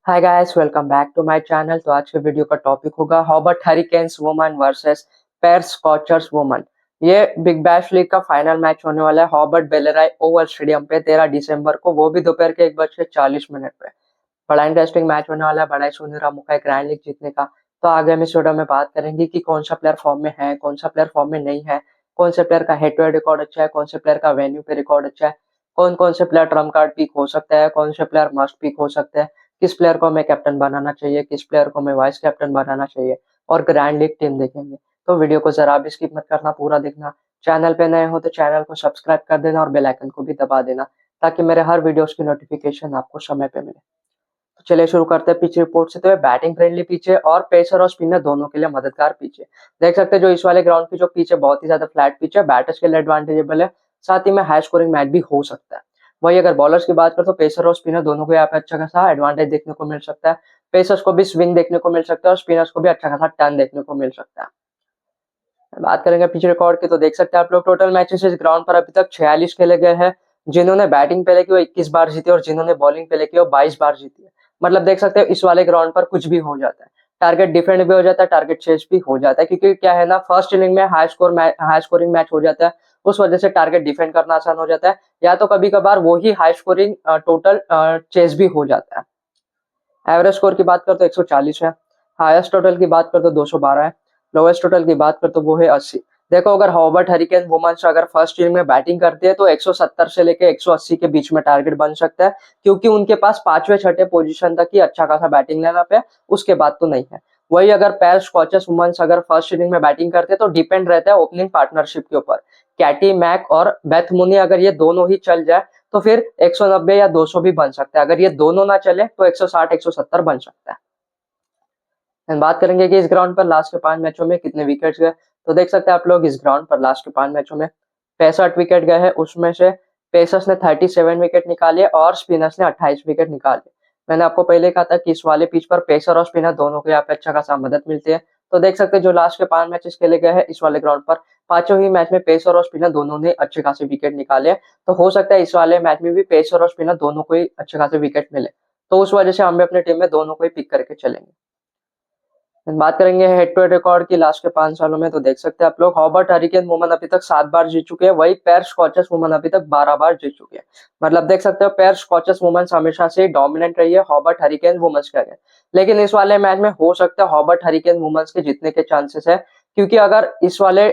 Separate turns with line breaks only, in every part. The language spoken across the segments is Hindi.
Hi guys, welcome back to my channel. तो आज के वीडियो का टॉपिक होगा Hobart Hurricanes women versus Perth Scorchers women. ये बिग बैश लीग का फाइनल मैच होने वाला है हॉबर्ट बेलेराई ओवल स्टेडियम पे 13 दिसंबर को, वो भी दोपहर के 1:40 पे। बड़ा इंटरेस्टिंग मैच होने वाला है, बड़ा ही सुनहरा मौका है ग्रैंड लीग जीतने का। तो आगे हम इस वीडियो में बात करेंगे कि कौन सा प्लेयर फॉर्म में है, कौन सा प्लेयर फॉर्म में नहीं है, कौन से प्लेयर का हेड टू हेड रिकॉर्ड अच्छा है, कौन से प्लेयर का वेन्यू पे रिकॉर्ड अच्छा है, कौन कौन से प्लेयर ट्रम्प कार्ड पिक हो सकता है, कौन से प्लेयर मस्ट पिक हो सकते हैं, किस प्लेयर को हमें कैप्टन बनाना चाहिए, किस प्लेयर को हमें वाइस कैप्टन बनाना चाहिए, और ग्रैंड लीग टीम देखेंगे। तो वीडियो को जरा भी स्किप मत करना, पूरा देखना। चैनल पे नए हो तो चैनल को सब्सक्राइब कर देना और बेल आइकन को भी दबा देना, ताकि मेरे हर वीडियोस की नोटिफिकेशन आपको समय पे मिले। तो चलिए शुरू करते हैं पिच रिपोर्ट से। तो ये बैटिंग फ्रेंडली पिच है और पेसर और स्पिनर दोनों के लिए मददगार पिच है। देख सकते हैं जो इस वाले ग्राउंड की जो पिच है बहुत ही ज्यादा फ्लैट पिच है, बैटर्स के लिए एडवांटेजेबल है, साथ ही में हाई स्कोरिंग मैच भी हो सकता है। वही अगर बॉलर्स की बात करें तो पेसर और स्पिनर दोनों को यहाँ पे अच्छा खासा एडवांटेज देखने को मिल सकता है। पेसर्स को भी स्विंग देखने को मिल सकता है और स्पिनर्स को भी अच्छा खासा टर्न देखने को मिल सकता है। बात करेंगे पिच रिकॉर्ड की, तो देख सकते हैं आप लोग टोटल मैचेस इस ग्राउंड पर अभी तक 46 खेले गए हैं। जिन्होंने बैटिंग पहले की वो 21 बार जीती और जिन्होंने बॉलिंग पहले की वो 22 बार जीती है। मतलब देख सकते हैं इस वाले ग्राउंड पर कुछ भी हो जाता है, टारगेट डिफेंड भी हो जाता है, टारगेट चेस भी हो जाता है, क्योंकि क्या है ना, फर्स्ट इनिंग में हाई स्कोरिंग मैच हो जाता है। उस वजह से टारगेट डिफेंड करना आसान हो जाता है, या तो कभी कभार वही हाई स्कोरिंग टोटल चेस भी हो जाता है। एवरेज स्कोर की बात कर तो 140 है, हाईएस्ट टोटल की बात कर तो 212 है, लोवेस्ट टोटल की बात कर तो वो है 80। देखो अगर हॉबर्ट हरिकेन वुमेन्स अगर फर्स्ट इनिंग में बैटिंग करती है तो 170 से लेके 180 के बीच में टारगेट बन सकता है, क्योंकि उनके पास पांचवें छठे पोजीशन तक ही अच्छा खासा बैटिंग लाइनअप है, उसके बाद तो नहीं है। वही अगर पैर स्कॉचेस वुमेन्स अगर फर्स्ट इनिंग में बैटिंग करते हैं तो डिपेंड रहता है ओपनिंग पार्टनरशिप के ऊपर। कैटी मैक और बेथ मुनी अगर ये दोनों ही चल जाए तो फिर 190 या 200 भी बन सकता है। अगर ये दोनों ना चले तो 160 170 बन सकता है। बात करेंगे कि इस ग्राउंड पर लास्ट के 5 मैचों में कितने विकेट्स गए। तो देख सकते हैं आप लोग इस ग्राउंड पर लास्ट के 5 मैचों में 65 विकेट गए हैं। उसमें से पेसर्स ने 37 विकेट निकाले और स्पिनर्स ने 28 विकेट निकाले। मैंने आपको पहले कहा था कि इस वाले पिच पर पेसर और स्पिनर दोनों को यहाँ पे अच्छा खासा मदद मिलती है। तो देख सकते हैं जो लास्ट के 5 मैचेस खेले गए हैं इस वाले ग्राउंड पर, पांचों ही मैच में पेसर और स्पिनर दोनों ने अच्छे खासे विकेट निकाले। तो हो सकता है इस वाले मैच में भी पेसर और स्पिनर दोनों को ही अच्छे खासे विकेट मिले, तो उस वजह से हम भी अपने टीम में दोनों को ही पिक करके चलेंगे। बात करेंगे हेड टू हेड रिकॉर्ड की लास्ट के 5 सालों में, तो देख सकते हैं आप लोग हॉबर्ट हरिकेन वुमन अभी तक 7 बार जीत चुके हैं, वही पैर स्कॉचेस वुमन अभी तक 12 बार जीत चुके हैं। मतलब देख सकते हो पैर स्कॉचेस वुमन हमेशा से डोमिनेंट रही है हॉबर्ट हरिकेन वुमेन्स के आगे। लेकिन इस वाले मैच में हो सकता है हॉबर्ट हरिकेन वुमेन्स के जीतने के चांसेस है, क्योंकि अगर इस वाले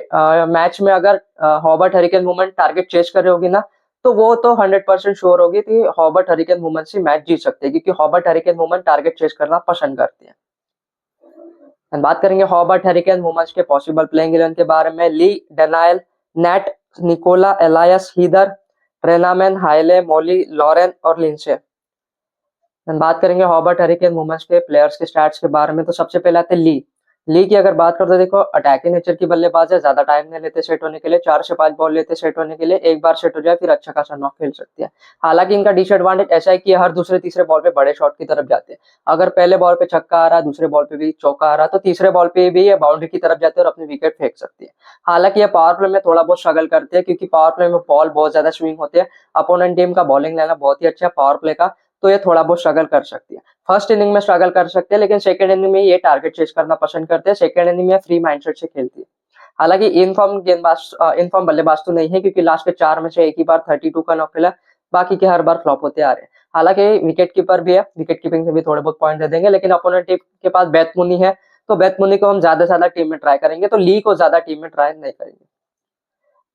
मैच में अगर Hobart hurricane woman target chase कर रही होगी ना, तो वो तो 100% श्योर होगी कि हॉबर्ट हरिकेन वुमेन्स ही मैच जीत सकते हैं, क्योंकि Hobart hurricane woman target chase करना पसंद करती है। बात करेंगे हॉबर्ट हरिकेन वुमेन्स के पॉसिबल प्लेइंग 11 के बारे में। ली डेनायल, नेट, निकोला, एलायस, हीदर, ट्रेनामैन, हाइले, मोली, लॉरेन और लिंसे। बात करेंगे हॉबर्ट हरिकेन वुमेन्स के प्लेयर्स के स्टैट्स के बारे में, तो सबसे पहले आते हैं ली। ली की अगर बात करते देखो अटैकिंग नेचर की बल्लेबाज है, ज्यादा टाइम नहीं लेते सेट होने के लिए, 4 से 5 बॉल लेते सेट होने के लिए, एक बार सेट हो जाए फिर अच्छा खासा नॉक खेल सकती है। हालांकि इनका डिसएडवांटेज ऐसा है कि हर दूसरे तीसरे बॉल पे बड़े शॉट की तरफ जाते हैं। अगर पहले बॉल पे छक्का आ रहा, दूसरे बॉल पे भी चौका आ रहा, तो तीसरे बॉल पे भी ये बाउंड्री की तरफ जाते हैं और अपनी विकेट फेंक सकती है। हालांकि ये पावर प्ले में थोड़ा बहुत स्ट्रगल करते हैं, क्योंकि पावर प्ले में बॉल बहुत ज्यादा स्विंग होते हैं, अपोनेंट टीम का बॉलिंग लाइनअप बहुत ही अच्छा है पावर प्ले का, तो ये थोड़ा बहुत स्ट्रगल कर सकती है। फर्स्ट इनिंग में स्ट्रगल कर सकते हैं, लेकिन सेकंड इनिंग में ये टारगेट चेस करना पसंद करते हैं, सेकंड इनिंग में फ्री माइंडसेट से खेलती है। हालांकि इनफॉर्म बल्लेबाज तो नहीं है, क्योंकि लास्ट के 4 में से एक ही बार 32 का नॉक खेला, बाकी के हर बार फ्लॉप होते आ रहे हैं। हालांकि विकेट कीपर भी है, विकेट कीपिंग से भी थोड़े बहुत पॉइंट दे देंगे, लेकिन अपोनेंट टीम के पास बेथ मुनी है, तो बेथ मुनी को हम ज्यादा से ज्यादा टीम में ट्राई करेंगे, तो ली को ज्यादा टीम में ट्राई नहीं करेंगे।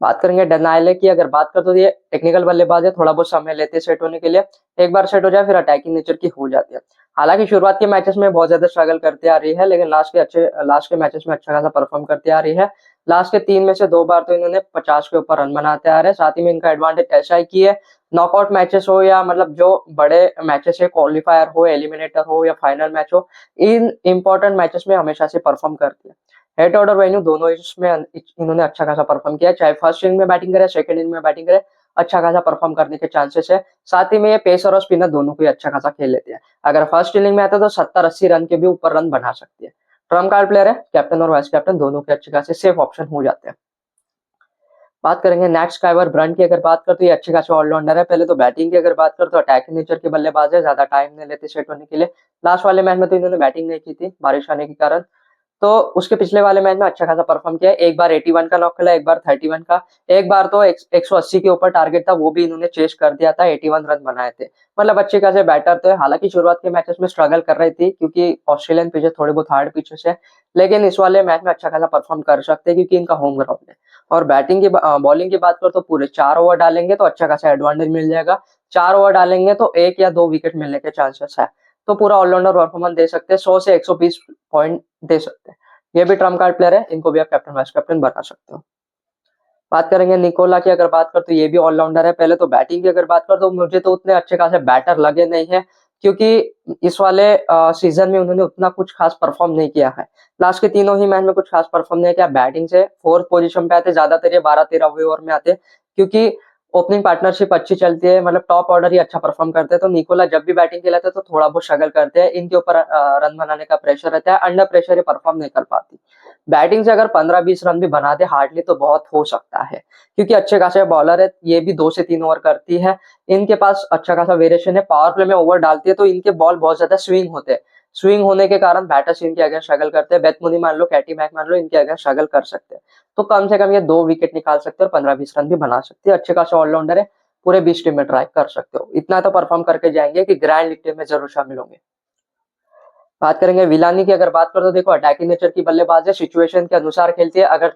बात करेंगे डेनायले की, अगर बात करते तो ये टेक्निकल बल्लेबाज है, थोड़ा बहुत समय लेते हैं सेट होने के लिए, एक बार सेट हो जाए फिर अटैकिंग नेचर की हो जाती है। हालांकि शुरुआत के मैचेस में बहुत ज्यादा स्ट्रगल करते आ रही है, लेकिन लास्ट के मैचेस में अच्छा खासा परफॉर्म करते आ रही है। लास्ट के 3 में से 2 बार तो इन्होंने 50 के ऊपर रन बनाते आ रहे हैं। साथ ही में इनका एडवांटेज ऐसा है कि ये नॉकआउट मैचेस हो या मतलब जो बड़े मैचेस है, क्वालिफायर हो, एलिमिनेटर हो या फाइनल मैच हो, इन इंपॉर्टेंट मैचेस में हमेशा से परफॉर्म करती है। हेड ऑर्डर वेन्यू दोनों इसमें इन्होंने अच्छा खासा परफॉर्म किया, चाहे फर्स्ट इनिंग में बैटिंग करे सेकंड इनिंग में बैटिंग करे, अच्छा खासा परफॉर्म करने के चांसेस है। साथ ही में ये पेसर और स्पिनर दोनों को ही अच्छा खासा खेल लेते हैं। अगर फर्स्ट इनिंग में आता है तो 70-80 रन के भी ऊपर रन बना सकती है। ट्रम्प कार्ड प्लेयर है, कैप्टन और वाइस कैप्टन दोनों के अच्छे खासे सेफ ऑप्शन हो जाते हैं। बात करेंगे नेट स्काईवर ब्रंट की। अगर बात करें तो ये अच्छे खासे ऑलराउंडर है। पहले तो बैटिंग की अगर बात करें तो अटैकिंग नेचर के बल्लेबाज है, ज्यादा टाइम नहीं लेते सेट होने के लिए। लास्ट वाले मैच में तो इन्होंने बैटिंग नहीं की थी बारिश आने के कारण, तो उसके पिछले वाले मैच में अच्छा खासा परफॉर्म किया। एक बार 81 का नॉक खेला, एक बार 31 का, एक बार तो 180 के ऊपर टारगेट था, वो भी इन्होंने चेस कर दिया था, 81 रन बनाए थे। मतलब अच्छे खासे बैटर थे। हालांकि शुरुआत के मैचेस में स्ट्रगल कर रही थी क्योंकि ऑस्ट्रेलियन पिचेस थोड़े बहुत हार्ड पिचेस है, लेकिन इस वाले मैच में अच्छा खासा परफॉर्म कर सकते हैं क्योंकि इनका होम ग्राउंड है। और बैटिंग की बॉलिंग की बात करो तो पूरे 4 ओवर डालेंगे तो अच्छा खासा एडवांटेज मिल जाएगा। 4 ओवर डालेंगे तो 1 या 2 विकेट मिलने के चांसेस है। तो पूरा ऑलराउंडर परफॉर्मेंस दे सकते हैं, 100 से 120 पॉइंट दे सकते हैं। ये भी ट्रम्प कार्ड प्लेयर है, इनको भी आप कैप्टन वाइस कैप्टन बना सकते हो। बात करेंगे निकोला की। अगर बात कर तो ये भी ऑलराउंडर है। पहले तो बैटिंग की अगर बात कर तो मुझे तो उतने अच्छे खासे बैटर लगे नहीं है क्योंकि इस वाले सीजन में उन्होंने उतना कुछ खास परफॉर्म नहीं किया है। लास्ट के तीनों ही मैच में कुछ खास परफॉर्म नहीं किया। बैटिंग से फोर्थ पोजीशन पे आते, ज्यादातर ये 12-13 ओवर में आते क्योंकि ओपनिंग पार्टनरशिप अच्छी चलती है, मतलब टॉप ऑर्डर ही अच्छा परफॉर्म करते हैं। तो निकोला जब भी बैटिंग खेलते हैं तो थोड़ा बहुत स्ट्रगल करते हैं, इनके ऊपर रन बनाने का प्रेशर रहता है, अंडर प्रेशर ये परफॉर्म नहीं कर पाती। बैटिंग से अगर 15-20 रन भी बना दे हार्डली तो बहुत हो सकता है क्योंकि अच्छे खासे बॉलर है। ये भी 2 से 3 ओवर करती है, इनके पास अच्छा खासा वेरिएशन है। पावर प्ले में ओवर डालती है तो इनके बॉल बहुत ज्यादा स्विंग होते हैं। स्विंग होने के कारण बैटर्स इनके अगेंस्ट स्ट्रगल करते हैं। बेथ मुनी मान लो, कैटी मैक मान लो, इनके अगेंस्ट स्ट्रगल कर सकते हैं। तो कम से कम ये 2 विकेट निकाल सकते हैं और 15-20 रन भी बना सकते हैं। अच्छे खासे ऑलराउंडर है, पूरे 20 टीम में ट्राई कर सकते हो। इतना तो परफॉर्म करके जाएंगे कि ग्रैंड लीग टीम में जरूर शामिल होंगे। बात करेंगे विलानी की। अगर बात करो तो देखो अटैकिंग नेचर की बल्लेबाज है, सिचुएशन के अनुसार खेलती है। अगर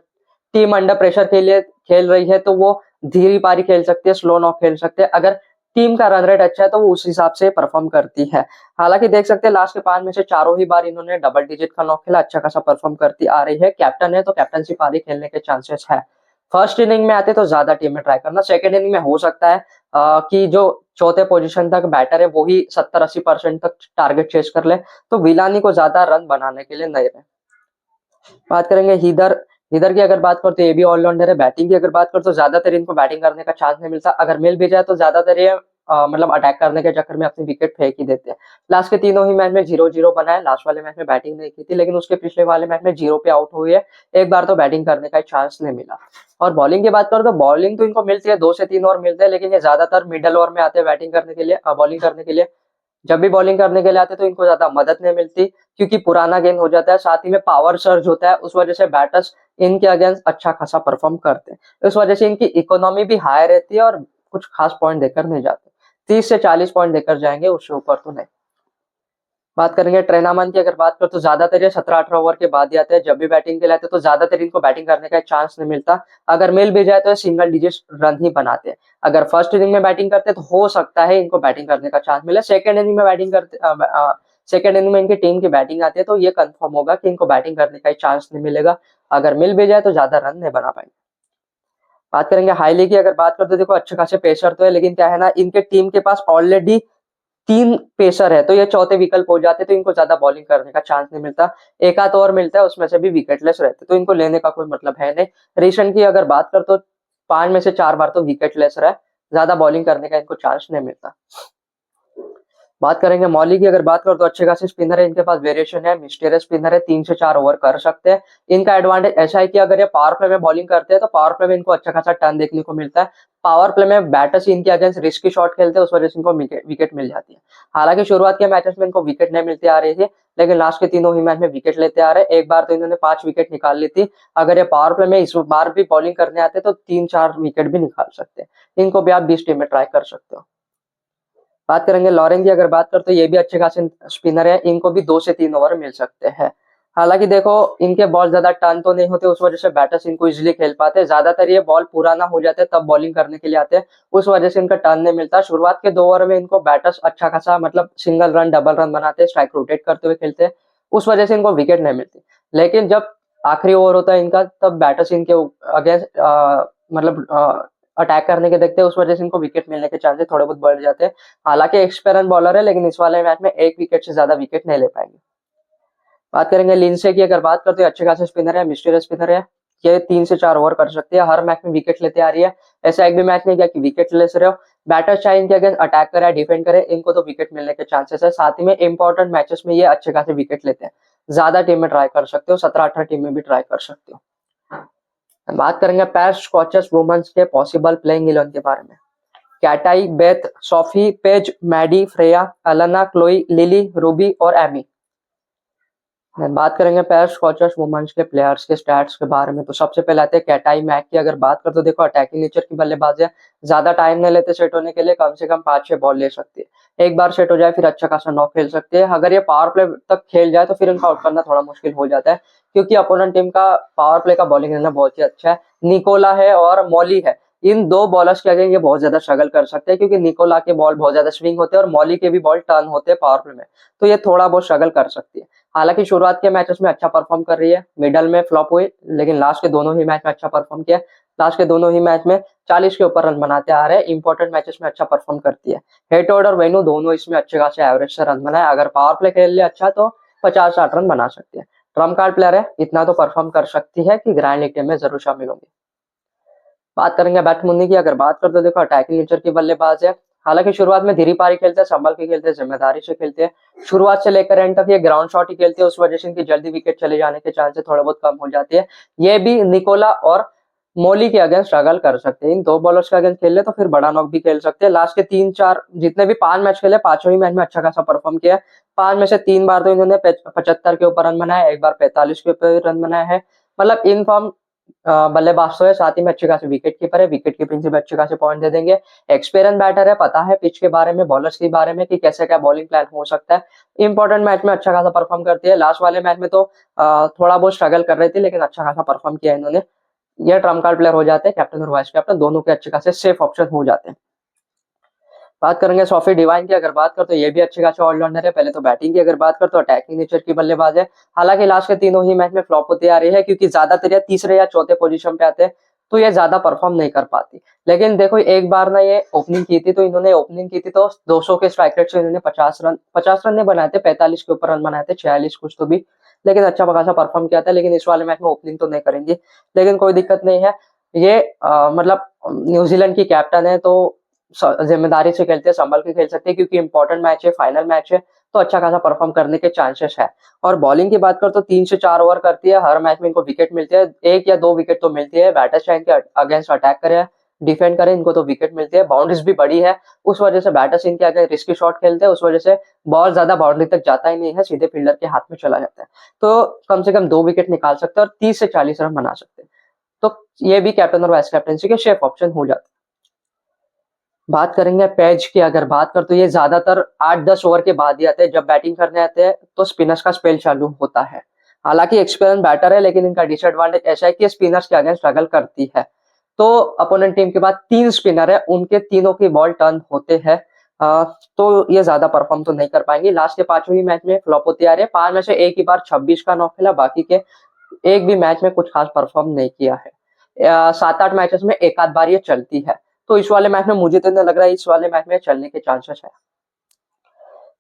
टीम अंडर प्रेशर के लिए खेल रही है तो वो धीरे पारी खेल सकती है, स्लो नॉक खेल सकते हैं। अगर टीम का रन रेट अच्छा है तो वो उस हिसाब से परफॉर्म करती है। हालांकि देख सकते हैं लास्ट के 5 में से चारों ही बार इन्होंने डबल डिजिट का नॉक खेला, अच्छा खासा परफॉर्म करती आ रही है। कैप्टन है तो कैप्टनसी पारी खेलने के चांसेस है। फर्स्ट इनिंग में आते तो ज्यादा टीम में ट्राई करना, सेकंड इनिंग में हो सकता है कि जो चौथे पोजीशन तक बैटर है वो ही 70-80% तक टारगेट चेस कर ले, तो विलानी को ज्यादा रन बनाने के लिए नहीं रहे। बात करेंगे हिदर। हिदर की अगर बात करते तो ये भी ऑलराउंडर है। बैटिंग की अगर बात करते तो ज्यादातर इनको बैटिंग करने का चांस नहीं मिलता, अगर मिल भी जाए तो ज्यादातर ये मतलब अटैक करने के चक्कर में अपनी विकेट फेंक ही देते हैं। लास्ट के तीनों ही मैच में 0-0 बनाए। लास्ट वाले मैच में बैटिंग नहीं की थी, लेकिन उसके पिछले वाले मैच में 0 पे आउट हुए है। एक बार तो बैटिंग करने का चांस नहीं मिला। और बॉलिंग की बात करो तो बॉलिंग तो इनको मिलती है, 2 से 3 ओवर मिलते हैं, लेकिन ये ज्यादातर मिडल ओवर में आते हैं बैटिंग करने के लिए, बॉलिंग करने के लिए। जब भी बॉलिंग करने के लिए आते तो इनको ज्यादा मदद नहीं मिलती क्योंकि पुराना गेंद हो जाता है, साथ ही में पावर सर्ज होता है, उस वजह से बैटर्स इनके अगेंस्ट अच्छा खासा परफॉर्म करते हैं। इस वजह से इनकी इकोनॉमी भी हाई रहती है और कुछ खास पॉइंट देकर नहीं जाते। 30 से 40 पॉइंट देकर जाएंगे, उससे ऊपर तो नहीं। बात करेंगे ट्रेनामन की। अगर बात करें तो ज्यादातर ये 17-18 ओवर के बाद ही आते हैं। जब भी बैटिंग के लिए आते हैं तो ज्यादातर इनको बैटिंग करने का चांस नहीं मिलता, अगर मिल भी जाए तो सिंगल डिजिट रन ही बनाते हैं। अगर फर्स्ट इनिंग में बैटिंग करते हैं तो हो सकता है इनको बैटिंग करने का चांस मिले। सेकंड इनिंग में बैटिंग करते सेकंड इनिंग में इनकी टीम की बैटिंग आती है तो ये कंफर्म होगा कि इनको बैटिंग करने का चांस नहीं मिलेगा, अगर मिल भी जाए तो ज्यादा रन नहीं बना पाएंगे। बात करेंगे हाईली की। अगर बात करते देखो अच्छे खासे पेसर तो है, लेकिन क्या है ना, इनके टीम के पास ऑलरेडी 3 पेसर है तो ये चौथे विकल्प हो जाते, तो इनको ज्यादा बॉलिंग करने का चांस नहीं मिलता। एक आध और मिलता है, उसमें से भी विकेटलेस रहते, तो इनको लेने का कोई मतलब है नहीं। ऋषभ की अगर बात कर तो 5 में से 4 बार तो विकेटलेस रहा, ज्यादा बॉलिंग करने का इनको चांस नहीं मिलता। बात करेंगे मौली की। अगर बात करो तो अच्छे खासे स्पिनर है, इनके पास वेरिएशन है, मिस्टीरियस स्पिनर है, 3 से 4 ओवर कर सकते हैं। इनका एडवांटेज ऐसा है कि अगर ये पावर प्ले में बॉलिंग करते हैं तो पावर प्ले में इनको अच्छा खासा टर्न देखने को मिलता है। पावर प्ले में बैटर्स इनके अगेंस्ट रिस्की शॉट खेलते हैं, उस वजह से इनको विकेट मिल जाती है। हालांकि शुरुआत के मैचेस में इनको विकेट नहीं मिलती आ रही थी, लेकिन लास्ट के तीनों ही मैच में विकेट लेते आ रहे हैं। एक बार तो इन्होंने 5 विकेट निकाल ली थी। अगर ये पावर प्ले में इस बार भी बॉलिंग करने आते तो 3-4 विकेट भी निकाल सकते हैं। इनको भी आप 20 टीम में ट्राई कर सकते हो। बात करेंगे लॉरेन की। अगर बात करते तो ये भी अच्छे खासे स्पिनर है, इनको भी 2 से 3 ओवर मिल सकते हैं। हालांकि देखो इनके बॉल ज्यादा टर्न तो नहीं होते, उस वजह से बैटर्स इनको इजीली खेल पाते हैं। ज्यादातर ये बॉल पुराना हो जाते हैं तब बॉलिंग करने के लिए आते हैं, उस वजह से इनका टर्न नहीं मिलता। शुरुआत के 2 ओवर में इनको बैटर्स अच्छा खासा मतलब सिंगल रन डबल रन बनाते हैं, स्ट्राइक रोटेट करते हुए खेलते हैं, उस वजह से इनको विकेट नहीं मिलती। लेकिन जब आखिरी ओवर होता है इनका, तब बैटर्स इनके अगेंस्ट मतलब अटैक करने के देखते हैं, उस वजह से इनको विकेट मिलने के चांसेस थोड़े बहुत बढ़ जाते हैं। हालांकि एक्सपेरिमेंट बॉलर है, लेकिन इस वाले मैच में 1 विकेट से ज्यादा विकेट नहीं ले पाएंगे। बात करेंगे लिंसे की। अगर बात करते हैं अच्छे खासे स्पिनर है, मिस्टीरियस स्पिनर है, ये 3 से 4 ओवर कर सकते हैं, हर मैच में विकेट लेते आ रही है। ऐसा एक भी मैच नहीं किया कि विकेट ले रहे हो। बैटर चाहे इनके अगेंस्ट अटैक करे डिफेंड करे, इनको तो विकेट मिलने के चांसेस है। साथ ही में इंपॉर्टेंट मैचेस में ये अच्छे खासे विकेट लेते हैं। ज्यादा टीम में ट्राई कर सकते हो, 17-18 टीम में भी ट्राई कर सकते हो। बात करेंगे पैर स्कॉचर्स वुमेन्स के पॉसिबल प्लेइंग 11 के बारे में। कैटाई, Beth, Sophie, Paige, Maddy, Freya, Alana, Chloe, Lily, Ruby और एमी। बात करेंगे पैर स्कॉचर्स वुमेन्स के प्लेयर्स के स्टैट्स के बारे में। तो सबसे पहले आते हैं कैटाई मैक की। अगर बात करें तो देखो अटैकिंग नेचर की बल्लेबाज है, ज्यादा टाइम नहीं लेते सेट होने के लिए, कम से कम 5-6 बॉल ले सकती है। एक बार सेट हो जाए फिर अच्छा खासा नॉक खेल सकते हैं। अगर ये पावर प्ले तक खेल जाए तो फिर इनका आउट करना थोड़ा मुश्किल हो जाता है, क्योंकि अपोनेंट टीम का पावर प्ले का बॉलिंग रहना बहुत ही अच्छा है। निकोला है और मॉली है, इन दो बॉलर्स के आगे ये बहुत ज्यादा स्ट्रगल कर सकते हैं, क्योंकि निकोला के बॉल बहुत ज्यादा स्विंग होते हैं और मॉली के भी बॉल टर्न होते हैं पावर प्ले में, तो ये थोड़ा बहुत स्ट्रगल कर सकती है। हालांकि शुरुआत के मैचेस में अच्छा परफॉर्म कर रही है, मिडल में फ्लॉप हुई, लेकिन लास्ट के दोनों ही मैच में अच्छा परफॉर्म किया। लास्ट के दोनों ही मैच में 40 के ऊपर रन बनाते आ रहे हैं। इंपॉर्टेंट मैचेस में अच्छा परफॉर्म करती है। हेटोड और वेन्यू दोनों इसमें अच्छे खासे एवरेज से रन बनाए। अगर पावर प्ले खेल ले अच्छा तो 50-60 रन बना सकती है। ट्रम्प कार्ड प्लेयर है, इतना तो परफॉर्म कर सकती है कि ग्रैंड लीग टीम में जरूर शामिल होंगी। बात करेंगे बैट्समैन की। अगर बात करते तो देखो अटैकिंग नेचर की बल्लेबाज है। हालांकि शुरुआत में धीरे पारी खेलते हैं, संभल के खेलते हैं, जिम्मेदारी से खेलते हैं। शुरुआत से लेकर एंड तक ये ग्राउंड शॉट ही खेलते हैं, उस वजह से इनकी जल्दी विकेट चले जाने के चांसेस थोड़े बहुत कम हो जाते हैं। ये भी निकोला और मोली के अगेंस्ट स्ट्रगल कर सकते हैं। इन दो बॉलर्स के अगेंस्ट खेल ले तो फिर बड़ा नॉक भी खेल सकते हैं। लास्ट के 3-4 जितने भी 5 मैच खेले, पांचों ही मैच में अच्छा खासा परफॉर्म किया। 5 में से 3 बार तो इन्होंने 75 के ऊपर रन बनाए, एक बार 45 के ऊपर रन बनाए हैं। मतलब इन फॉर्म बल्लेबाज तो है, साथ ही में अच्छे खासे विकेट कीपर है, विकेट कीपिंग से भी अच्छे खासे पॉइंट दे देंगे। एक्सपीरियंस बैटर है, पता है पिच के बारे में, बॉलर्स के बारे में कि कैसे क्या बॉलिंग प्लान हो सकता है। इंपॉर्टेंट मैच में अच्छा खासा परफॉर्म करती है। लास्ट वाले मैच में तो थोड़ा बहुत स्ट्रगल कर रही थी, लेकिन अच्छा खासा परफॉर्म किया इन्होंने। ये ट्रम्प कार्ड प्लेयर हो जाते हैं, कैप्टन और वाइस कैप्टन दोनों के अच्छे खासे सेफ ऑप्शन हो जाते हैं। बात करेंगे सोफी डिवाइन की। अगर बात करते तो ये भी अच्छे खासे ऑलराउंडर है। पहले तो बैटिंग की अगर बात करते तो अटैकिंग नेचर की बल्लेबाज है। हालांकि लास्ट के तीनों ही मैच में फ्लॉप होती आ रही है, क्योंकि ज्यादातर ये तीसरे या चौथे पोजीशन पे आते हैं, तो ये ज्यादा परफॉर्म नहीं कर पाती। लेकिन देखो एक बार ना ये ओपनिंग की थी, तो इन्होंने ओपनिंग की थी तो 200 के स्ट्राइक रेट से इन्होंने 50 रन नहीं बनाए थे, 45 के ऊपर रन बनाए थे, 46 कुछ तो भी, लेकिन अच्छा खासा परफॉर्म किया था। लेकिन इस वाले मैच में ओपनिंग तो नहीं करेंगे, लेकिन कोई दिक्कत नहीं है। ये मतलब न्यूजीलैंड की कैप्टन है, तो जिम्मेदारी से खेलते हैं, संभल के खेल सकते हैं, क्योंकि इंपॉर्टेंट मैच है, फाइनल मैच है, तो अच्छा खासा परफॉर्म करने के चांसेस है। और बॉलिंग की बात करो तो 3 से 4 ओवर करती है, हर मैच में इनको विकेट मिलती है, 1 या 2 विकेट तो मिलती है। बैटर्स चाहे इनके अगेंस्ट अटैक करे, डिफेंड करे, इनको तो विकेट मिलती है। बाउंड्रीज भी बड़ी है, उस वजह से बैटर्स इनके आगे रिस्की शॉट खेलते हैं, उस वजह से बॉल ज्यादा बाउंड्री तक जाता ही नहीं है, सीधे फील्डर के हाथ में चला जाता है। तो कम से कम 2 विकेट निकाल सकते हैं और 30 से 40 रन बना सकते हैं। तो ये भी कैप्टन और वाइस कैप्टनसी के शेफ ऑप्शन हो जाते हैं। बात करेंगे पेज की। अगर बात कर तो ये ज्यादातर 8-10 ओवर के बाद ही आते हैं, जब बैटिंग करने आते हैं तो स्पिनर्स का स्पेल चालू होता है। हालांकि एक्सपीरियंस बैटर है, लेकिन इनका डिसएडवांटेज ऐसा है कि स्पिनर्स के अगेंस्ट स्ट्रगल करती है। तो अपोनेंट टीम के बाद 3 स्पिनर है, उनके तीनों की बॉल टर्न होते हैं, तो ये ज्यादा परफॉर्म तो नहीं कर पाएंगे। लास्ट के 5 ही मैच में फ्लॉप होते आ रहे हैं। 5 में से एक ही बार 26 का नॉक खेला, बाकी के एक भी मैच में कुछ खास परफॉर्म नहीं किया है। 7-8 मैचेस में एक आध बार ये चलती है, तो इस वाले मैच में मुझे तो नहीं लग रहा है इस वाले मैच में चलने के चांसेस है।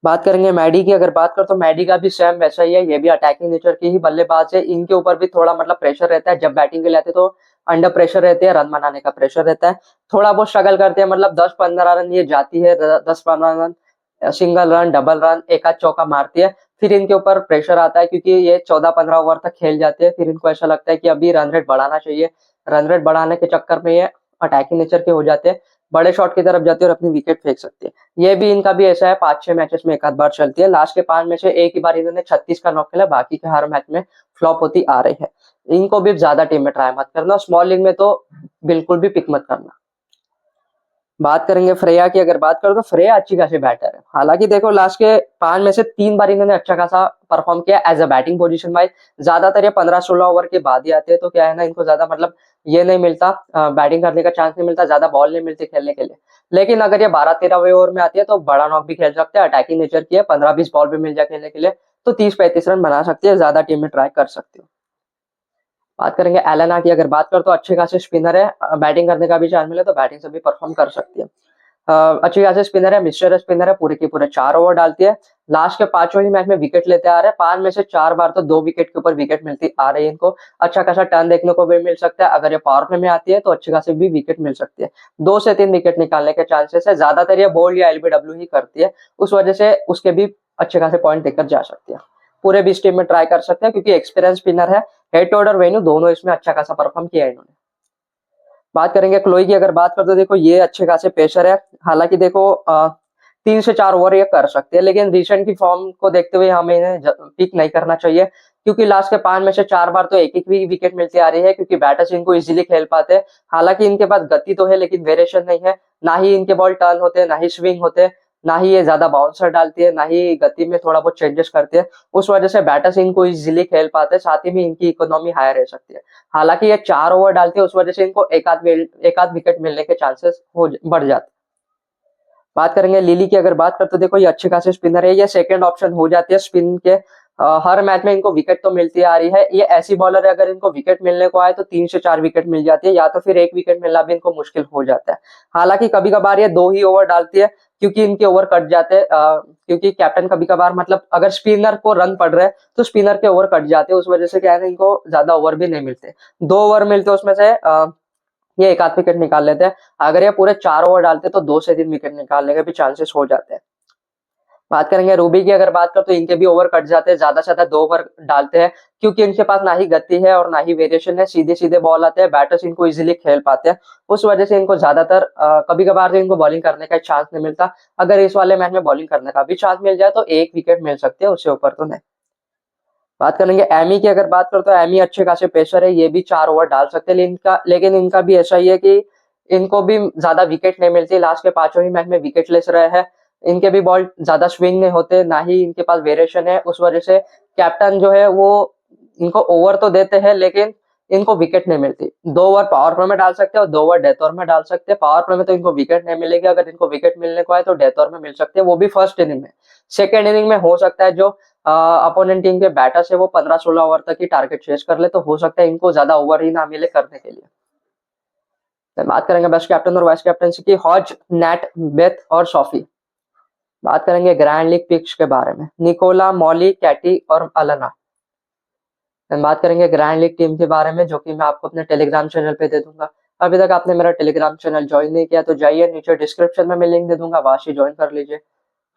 बात करेंगे मैडी की। अगर बात कर तो मैडी का भी सेम वैसा ही है, ये भी अटैकिंग नेचर की ही बल्लेबाज है। इनके ऊपर भी थोड़ा मतलब प्रेशर रहता है, जब बैटिंग के लिए आते तो अंडर प्रेशर रहते हैं, रन बनाने का प्रेशर रहता है, थोड़ा बहुत स्ट्रगल करते हैं। मतलब 10-15 रन ये जाती है, 10-15 run single run, double run, एक आध चौका मारती है, फिर इनके ऊपर प्रेशर आता है, क्योंकि ये 14-15 ओवर तक खेल जाते हैं। फिर इनको ऐसा लगता है कि अभी रन रेट बढ़ाना चाहिए, रन रेट बढ़ाने के चक्कर में ये अटैकिंग नेचर के हो जाते हैं, बड़े शॉट की तरफ जाते हैं और अपनी विकेट फेंक सकते हैं। ये भी इनका भी ऐसा है, 5-6 मैचेस में एक आध बार चलती है। लास्ट के 5 में से एक ही बार इन्होंने 36 का नॉक खेला, बाकी के हर मैच में फ्लॉप होती आ रही है। इनको भी ज्यादा टीम में ट्राई मत करना, स्मॉल लीग में तो बिल्कुल भी पिक मत करना। बात करेंगे फ्रेया की। अगर बात करो तो फ्रेया अच्छी खासी बैटर है। हालांकि देखो लास्ट के 5 में से 3 बार इन्होंने अच्छा खासा परफॉर्म किया as a batting position wise. ज्यादातर ये 15-16 ओवर के बाद ही आते हैं, तो क्या है ना, इनको ज्यादा मतलब ये नहीं मिलता, बैटिंग करने का चांस नहीं मिलता, ज्यादा बॉल नहीं मिलती खेलने के लिए। लेकिन अगर ये 12-13वें ओवर में आती है तो बड़ा नॉक भी खेल सकते हैं, अटैकिंग नेचर की है, 15-20 बॉल भी मिल जाए खेलने के लिए, तो 30-35 रन बना सकती है, ज्यादा टीम में ट्राई कर सकते हो। बात करेंगे एलेना की। अगर बात कर तो अच्छे खासे स्पिनर है, बैटिंग करने का भी चांस मिले तो बैटिंग से भी परफॉर्म कर सकती है। अच्छी खासी स्पिनर है, मिस्टर स्पिनर है, पूरे के पूरे 4 ओवर डालती है। लास्ट के 5 ही मैच में विकेट लेते आ रहे हैं, 5 में से 4 बार तो 2 विकेट के ऊपर विकेट मिलती आ रही है इनको। अच्छा खासा टर्न देखने को भी मिल सकता है, अगर ये पावर प्ले में आती है तो अच्छी खासी भी विकेट मिल सकती है। 2 से 3 विकेट निकालने के चांसेस है, ज्यादातर ये बोल्ड या एलबीडब्ल्यू ही करती है, उस वजह से उसके भी अच्छे खासे पॉइंट देकर जा सकती है। पूरे 20 टीम में ट्राई कर सकते हैं क्योंकि एक्सपीरियंस स्पिनर है। हेड टू हेड और वेन्यू दोनों इसमें अच्छा खासा परफॉर्म किया है इन्होंने। बात करेंगे क्लोई की, अगर बात करते देखो ये अच्छे खासे पेसर है। हालांकि देखो 3 से 4 ओवर ये कर सकते हैं, लेकिन रिसेंट की फॉर्म को देखते हुए हमें इन्हें पिक नहीं करना चाहिए क्योंकि लास्ट के 5 में से 4 बार तो एक एक भी विकेट मिलती आ रही है क्योंकि बैटर्स इनको इजीली खेल पाते हैं। हालांकि इनके पास गति तो है लेकिन वेरिएशन नहीं है, ना ही इनके बॉल टर्न होते हैं, ना ही स्विंग होते हैं, ना ही ये ज्यादा बाउंसर डालती है, ना ही गति में थोड़ा बहुत चेंजेस करते हैं। उस वजह से बैटर्स इनको इजीली खेल पाते हैं, साथ ही में इनकी इकोनॉमी हाई रह सकती है। हालांकि ये 4 ओवर डालते हैं, उस वजह से इनको एक आध विकेट मिलने के चांसेस हो बढ़ जाते हैं। बात करेंगे लिली की, अगर बात करते देखो ये अच्छे खासे स्पिनर है, ये सेकंड ऑप्शन हो जाती है स्पिन के। हर मैच में इनको विकेट तो मिलती आ रही है। ये ऐसी बॉलर है अगर इनको विकेट मिलने को आए तो 3 से 4 विकेट मिल जाती है, या तो फिर 1 विकेट मिलना भी इनको मुश्किल हो जाता है। हालांकि कभी कभार ये 2 ही ओवर डालती है क्योंकि इनके ओवर कट जाते हैं, क्योंकि कैप्टन कभी कभार मतलब अगर स्पिनर को रन पड़ रहे हैं तो स्पिनर के ओवर कट जाते हैं, उस वजह से क्या है इनको ज्यादा ओवर भी नहीं मिलते। 2 ओवर मिलते उसमें से ये एक आध विकेट निकाल लेते हैं। अगर ये पूरे 4 ओवर डालते तो 2 से 3 विकेट निकालने के भी चांसेस हो जाते हैं। बात करेंगे रूबी की, अगर बात करें तो इनके भी ओवर कट जाते हैं, ज्यादा से ज्यादा 2 ओवर डालते हैं क्योंकि इनके पास ना ही गति है और ना ही वेरिएशन है, सीधे सीधे बॉल आते हैं, बैटर्स इनको इजीली खेल पाते हैं। उस वजह से इनको ज्यादातर कभी कभार तो इनको बॉलिंग करने का चांस नहीं मिलता। अगर इस वाले मैच में बॉलिंग करने का भी चांस मिल जाए तो 1 विकेट मिल सकते हैं, उससे ऊपर तो नहीं। बात करेंगे एमी की, अगर बात करें तो एमी अच्छे खासे पेसर है, ये भी 4 ओवर डाल सकते हैं, लेकिन इनका भी ऐसा ही है कि इनको भी ज्यादा विकेट नहीं मिलती। लास्ट के 5 ही मैच में विकेट लेस रहे हैं। इनके भी बॉल ज्यादा स्विंग नहीं होते, ना ही इनके पास वेरिएशन है, उस वजह से कैप्टन जो है वो इनको ओवर तो देते हैं लेकिन इनको विकेट नहीं मिलती। 2 ओवर पावर प्ले में डाल सकते हैं और 2 ओवर डेथ ओवर में डाल सकते हैं। पावर प्ले में तो इनको विकेट नहीं मिलेगी, अगर इनको विकेट मिलने को आए तो डेथ ओवर में मिल सकते हैं, वो भी फर्स्ट इनिंग में। सेकेंड इनिंग में हो सकता है जो अपोनेंट टीम के बैटर्स है वो 15-16 ओवर तक ही टारगेट चेस कर ले, तो हो सकता है इनको ज्यादा ओवर ही ना मिले करने के लिए। तो बात करेंगे बेस्ट कैप्टन और वाइस कैप्टनसी की, हॉज, नेट, बेथ और सोफी। बात करेंगे ग्रैंड लीग पिक्स के बारे में, निकोला, मॉली, कैटी और अलाना। बात करेंगे ग्रैंड लीग टीम के बारे में, जो कि मैं आपको अपने टेलीग्राम चैनल पे दे दूंगा। अभी तक आपने मेरा टेलीग्राम चैनल ज्वाइन नहीं किया तो जाइए, नीचे डिस्क्रिप्शन में मैं लिंक दे दूंगा, वहां से ज्वाइन कर लीजिए।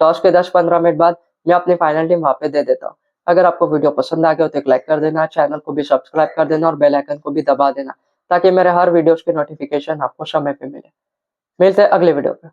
टॉस के 10-15 मिनट बाद मैं अपनी फाइनल टीम वहां पे दे देता हूँ। अगर आपको वीडियो पसंद आ गया हो तो एक लाइक कर देना, चैनल को भी सब्सक्राइब कर देना और बेल आइकन को भी दबा देना ताकि मेरे हर वीडियोस की नोटिफिकेशन आपको समय पे मिले। मिलते हैं अगले वीडियो पे।